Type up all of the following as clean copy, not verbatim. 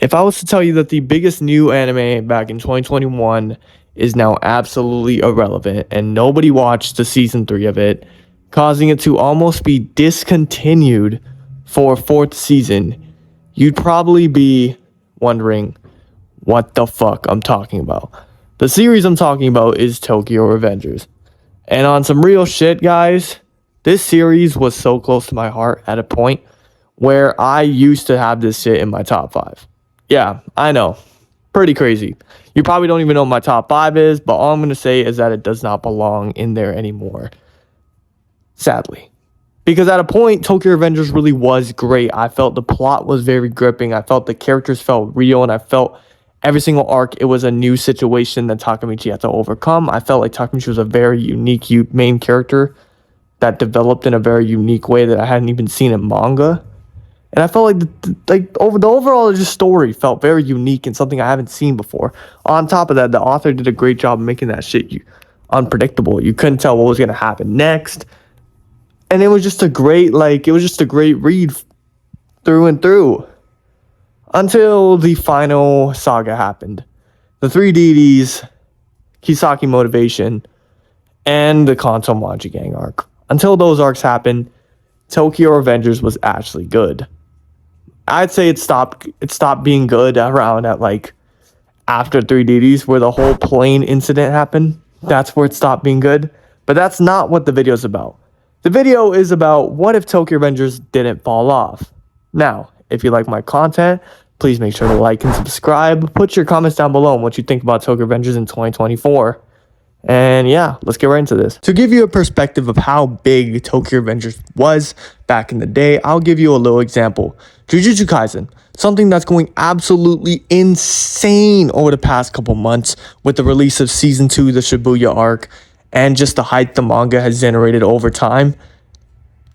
If I was to tell you that the biggest new anime back in 2021 is now absolutely irrelevant and nobody watched the season 3 of it, causing it to almost be discontinued for a fourth season, you'd probably be wondering what the fuck I'm talking about. The series I'm talking about is Tokyo Revengers. And on some real shit, guys, this series was so close to my heart at a point where I used to have this shit in my top 5. Yeah, I know. Pretty crazy. You probably don't even know what my top 5 is, but all I'm going to say is that it does not belong in there anymore. Sadly. Because at a point, Tokyo Revengers really was great. I felt the plot was very gripping. I felt the characters felt real, and I felt every single arc, it was a new situation that Takemichi had to overcome. I felt like Takemichi was a very unique main character that developed in a very unique way that I hadn't even seen in manga. And I felt like the overall just story felt very unique and something I haven't seen before. On top of that, the author did a great job of making that shit unpredictable. You couldn't tell what was going to happen next. And it was just a great read through and through. Until the final saga happened. The three deities, Kisaki Motivation, and the Kanto Manji Gang arc. Until those arcs happened, Tokyo Revengers was actually good. I'd say it stopped being good around at like after Three Deities, where the whole plane incident happened. That's where it stopped being good. But that's not what the video is about. The video is about what if Tokyo Revengers didn't fall off. Now, if you like my content, please make sure to like and subscribe. Put your comments down below on what you think about Tokyo Revengers in 2024. And yeah, let's get right into this. To give you a perspective of how big Tokyo Revengers was back in the day, I'll give you a little example. Jujutsu Kaisen, something that's going absolutely insane over the past couple months with the release of Season 2, the Shibuya arc, and just the hype the manga has generated over time.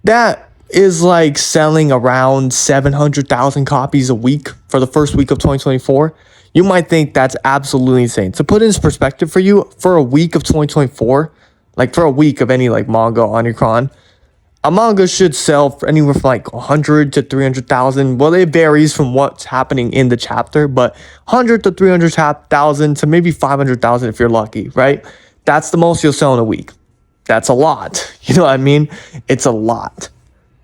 That is like selling around 700,000 copies a week for the first week of 2024. You might think that's absolutely insane. To put in perspective for you, for a week of 2024, like for a week of any like manga on your cron, a manga should sell for anywhere from like 100 to 300,000. Well, it varies from what's happening in the chapter, but 100 to 300,000 to maybe 500,000 if you're lucky, right? That's the most you'll sell in a week. That's a lot. You know what I mean? It's a lot.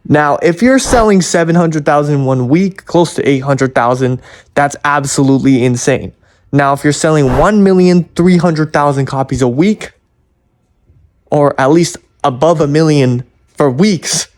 Now, if you're selling 700,000 in 1 week, close to 800,000, that's absolutely insane. Now, if you're selling 1,300,000 copies a week, or at least above 1 million for weeks,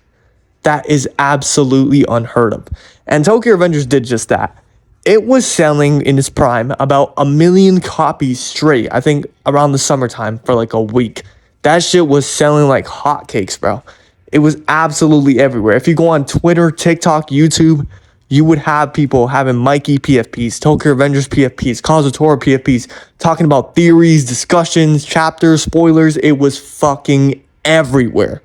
that is absolutely unheard of. And Tokyo Revengers did just that. It was selling in its prime about 1 million copies straight, I think around the summertime for like a week. That shit was selling like hotcakes, bro. It was absolutely everywhere. If you go on Twitter, TikTok, YouTube, you would have people having Mikey PFPs, Tokyo Revengers PFPs, Kazutora PFPs, talking about theories, discussions, chapters, spoilers. It was fucking everywhere.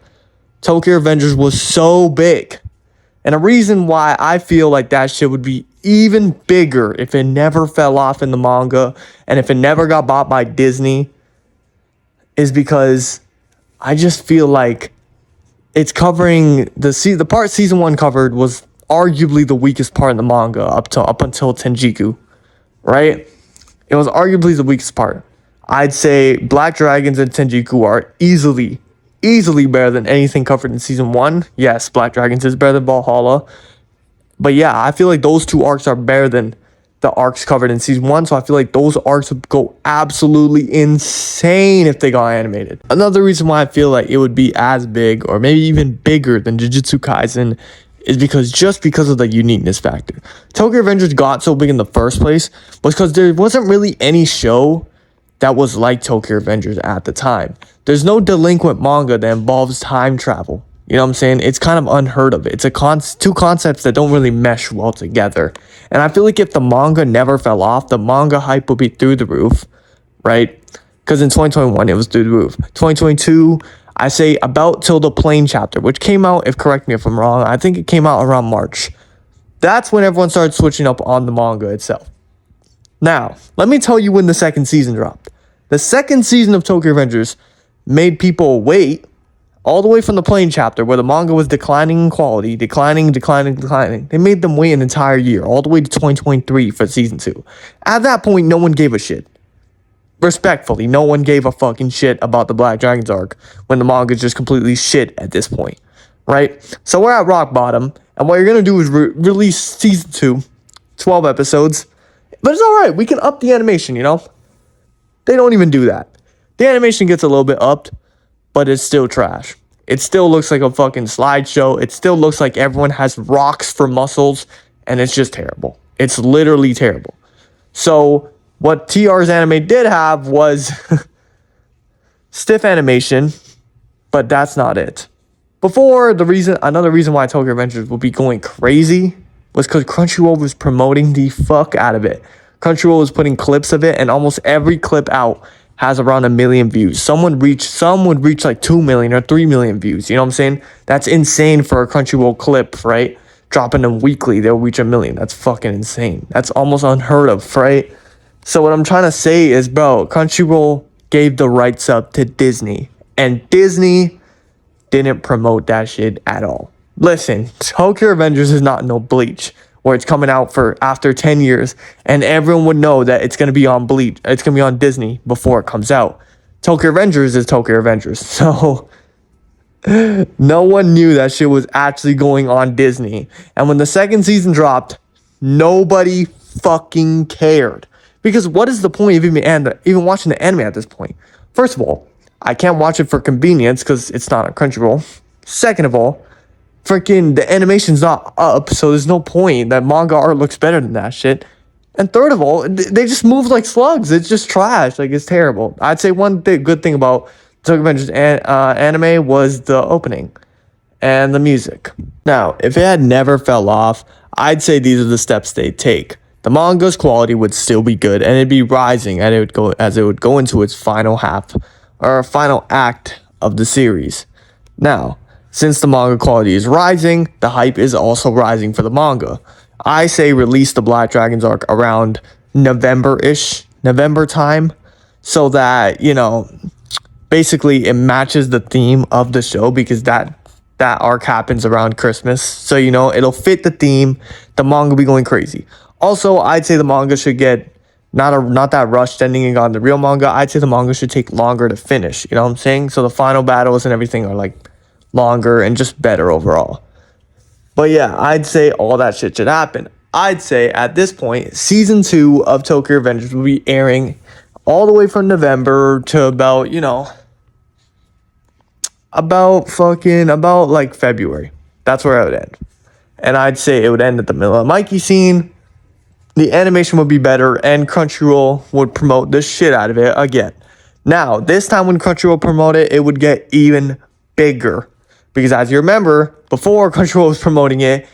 Tokyo Revengers was so big. And a reason why I feel like that shit would be even bigger if it never fell off in the manga and if it never got bought by Disney is because I just feel like it's covering the part season 1 covered was arguably the weakest part in the manga up until Tenjiku, right? It was arguably the weakest part. I'd say Black Dragons and Tenjiku are easily better than anything covered in season 1. Yes, Black Dragons is better than Valhalla. But yeah, I feel like those two arcs are better than the arcs covered in season 1, so I feel like those arcs would go absolutely insane if they got animated. Another reason why I feel like it would be as big or maybe even bigger than Jujutsu Kaisen is because of the uniqueness factor. Tokyo Revengers got so big in the first place was because there wasn't really any show that was like Tokyo Revengers at the time. There's no delinquent manga that involves time travel. You know what I'm saying? It's kind of unheard of. It's two concepts that don't really mesh well together. And I feel like if the manga never fell off, the manga hype would be through the roof, right? Because in 2021, it was through the roof. 2022, I say about till the plane chapter, which came out, correct me if I'm wrong, I think it came out around March. That's when everyone started switching up on the manga itself. Now, let me tell you when the second season dropped. The second season of Tokyo Revengers made people wait all the way from the plane chapter where the manga was declining in quality, declining. They made them wait an entire year, all the way to 2023 for season 2. At that point, no one gave a shit. Respectfully, no one gave a fucking shit about the Black Dragons arc when the manga is just completely shit at this point, right? So we're at rock bottom, and what you're gonna do is release season 2, 12 episodes, but it's all right. We can up the animation, you know? They don't even do that. The animation gets a little bit upped, but it's still trash. It still looks like a fucking slideshow. It still looks like everyone has rocks for muscles, and it's just terrible. It's literally terrible. So what TR's anime did have was stiff animation, but that's not it. Before, another reason why Tokyo Revengers would be going crazy was because Crunchyroll was promoting the fuck out of it. Crunchyroll was putting clips of it, and almost every clip out has around 1 million views. Some would reach like 2 million or 3 million views. You know what I'm saying? That's insane for a Crunchyroll clip, right? Dropping them weekly, they'll reach 1 million. That's fucking insane. That's almost unheard of, right? So what I'm trying to say is, bro, Crunchyroll gave the rights up to Disney, and Disney didn't promote that shit at all. Listen, Tokyo Revengers is not no Bleach, where it's coming out for after 10 years, and everyone would know that it's going to be on Bleach. It's going to be on Disney before it comes out. Tokyo Revengers is Tokyo Revengers. So no one knew that shit was actually going on Disney. And when the second season dropped, nobody fucking cared. Because what is the point of even watching the anime at this point? First of all, I can't watch it for convenience because it's not on Crunchyroll. Second of all, freaking the animation's not up, so there's no point. That manga art looks better than that shit. And third of all, they just move like slugs. It's just trash. Like, it's terrible. I'd say one good thing about Tokyo Revengers anime was the opening and the music. Now, if it had never fell off, I'd say these are the steps they'd take. The manga's quality would still be good, and it'd be rising as it would go into its final half or final act of the series. Now, since the manga quality is rising, the hype is also rising for the manga. I say release the Black Dragons arc around November time, so that, you know, basically it matches the theme of the show, because that arc happens around Christmas. So, you know, it'll fit the theme. The manga will be going crazy. Also, I'd say the manga should get not that rushed ending on the real manga. I'd say the manga should take longer to finish. You know what I'm saying? So the final battles and everything are like longer and just better overall. But yeah, I'd say all that shit should happen. I'd say at this point, season 2 of Tokyo Revengers will be airing all the way from November to about, you know, about like February. That's where I would end. And I'd say it would end at the middle of Mikey scene. The animation would be better, and Crunchyroll would promote the shit out of it again. Now, this time when Crunchyroll promoted it, it would get even bigger. Because as you remember, before Crunchyroll was promoting it,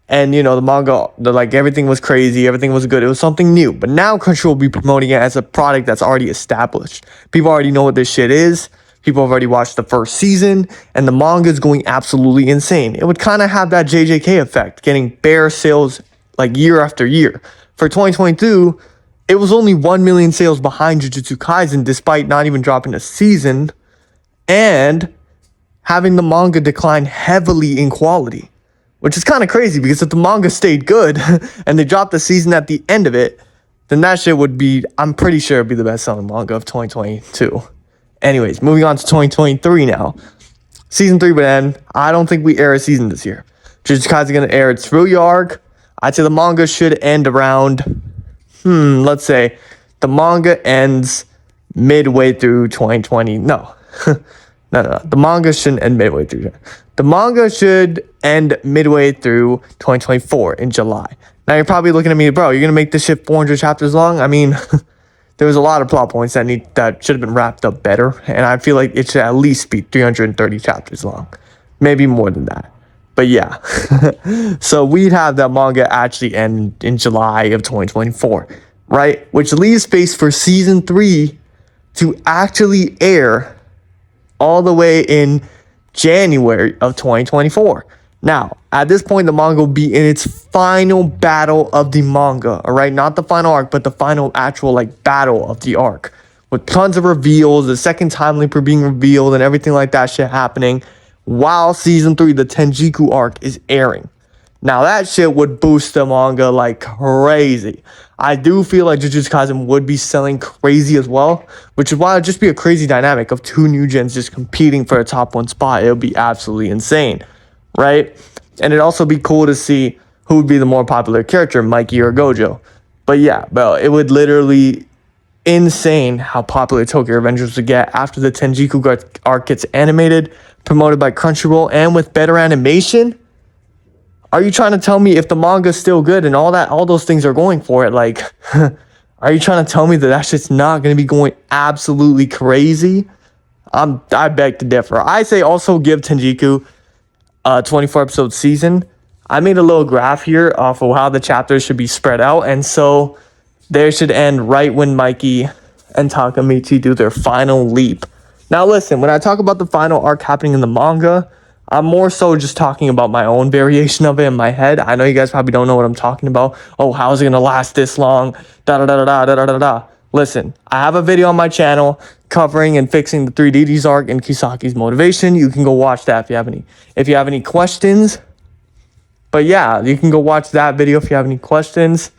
and, you know, the manga, everything was crazy, everything was good, it was something new. But now Crunchyroll will be promoting it as a product that's already established. People already know what this shit is. People have already watched the first season, and the manga is going absolutely insane. It would kind of have that JJK effect, getting bare sales like year after year. For 2022, it was only 1 million sales behind Jujutsu Kaisen, despite not even dropping a season, and having the manga decline heavily in quality, which is kind of crazy, because if the manga stayed good and they dropped the season at the end of it, then that shit would be, I'm pretty sure it'd be the best selling manga of 2022. Anyways, moving on to 2023 now. Season 3 would end. I don't think we air a season this year. Jujutsu Kaisen is going to air its Full arc. I'd say the manga should end around, let's say the manga ends midway through 2020. No. The manga shouldn't end midway through. The manga should end midway through 2024 in July. Now you're probably looking at me, bro, you're going to make this shit 400 chapters long? I mean, there was a lot of plot points that should have been wrapped up better, and I feel like it should at least be 330 chapters long. Maybe more than that. But yeah, so we'd have that manga actually end in July of 2024, right? Which leaves space for season 3 to actually air all the way in January of 2024. Now, at this point, the manga will be in its final battle of the manga, all right? Not the final arc, but the final actual battle of the arc, with tons of reveals, the second time leap being revealed, and everything like that shit happening. while season 3, the Tenjiku arc, is airing. Now that shit would boost the manga like crazy. I do feel like Jujutsu Kaisen would be selling crazy as well, which is why it'd just be a crazy dynamic of two new gens just competing for a top 1 spot. It would be absolutely insane, right? And it'd also be cool to see who would be the more popular character, Mikey or Gojo. But yeah, bro, it would literally insane how popular Tokyo Revengers would get after the Tenjiku arc gets animated, promoted by Crunchyroll, and with better animation. Are you trying to tell me if the manga's still good and all those things are going for it, like, are you trying to tell me that that shit's not going to be going absolutely crazy? I beg to differ. I say also give Tenjiku a 24-episode season. I made a little graph here off of how the chapters should be spread out, and so they should end right when Mikey and Takamichi do their final leap. Now listen, when I talk about the final arc happening in the manga, I'm more so just talking about my own variation of it in my head. I know you guys probably don't know what I'm talking about. Oh, how is it gonna last this long? Da da da da da da da da. Listen, I have a video on my channel covering and fixing the 3DD's arc and Kisaki's motivation. You can go watch that if you have any questions. But yeah, you can go watch that video if you have any questions.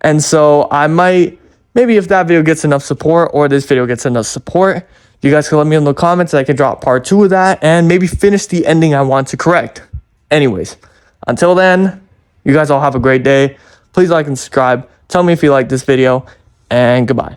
And so I might, maybe if that video gets enough support or this video gets enough support, you guys can let me know in the comments. I can drop part 2 of that and maybe finish the ending I want to correct. Anyways, until then, you guys all have a great day. Please like and subscribe. Tell me if you like this video, and goodbye.